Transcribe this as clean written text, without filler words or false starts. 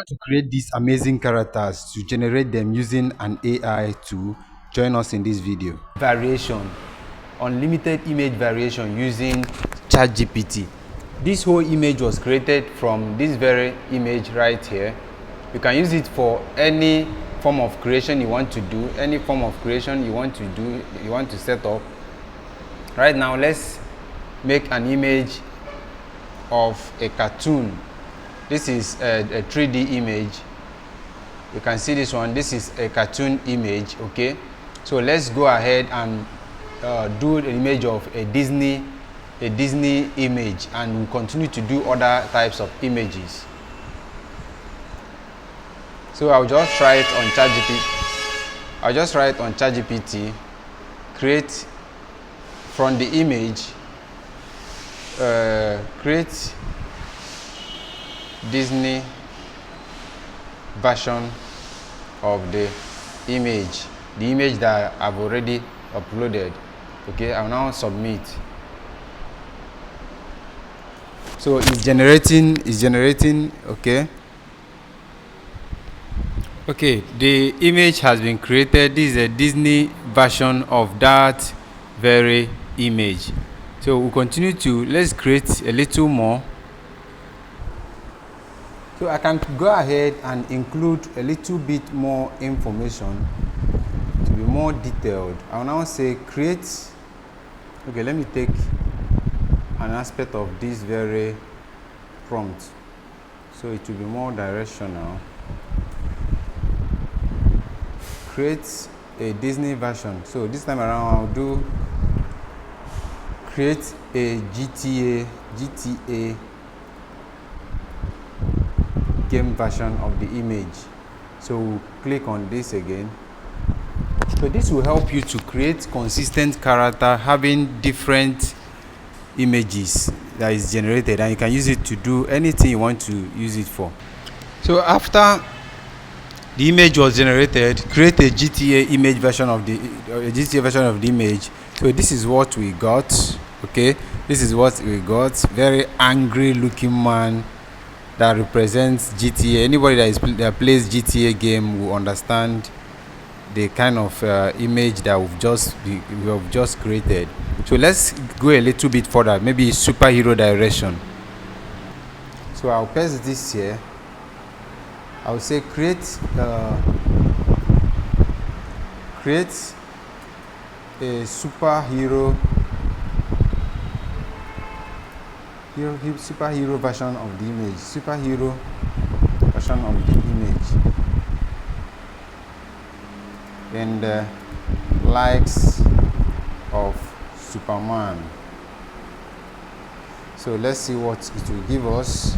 To create these amazing characters to generate them using an AI tool, join us in this video. Variation, unlimited image variation using ChatGPT. This whole image was created from this very image right here. You can use it for any form of creation you want to do, any form of creation you want to do, you want to set up. Right now, let's make an image of a cartoon. This is a 3D image. You can see this one. This is a cartoon image. Okay, so let's go ahead and do the image of a Disney image, and we'll continue to do other types of images. So I'll just try it on ChatGPT. Create from the image. Create Disney version of the image that I've already uploaded. Okay, I'll now submit. So it's generating. Okay, the image has been created. This is a Disney version of that very image. So we'll continue to, let's create a little more. So I can go ahead and include a little bit more information to be more detailed. I'll now say create. Okay, let me take an aspect of this very prompt so it will be more directional. Create a Disney version. So this time around I'll do create a GTA game version of the image. So we'll click on this again. So this will help you to create consistent character having different images that is generated, and you can use it to do anything you want to use it for. So after the image was generated, create a GTA image version of the image. So this is what we got. Okay, this is what we got. Very angry looking man that represents GTA. Anybody that plays GTA game will understand the kind of image that we have just created. So let's go a little bit further, maybe superhero direction. So I'll paste this here. I'll say create a superhero version of the image. And likes of Superman. So let's see what it will give us.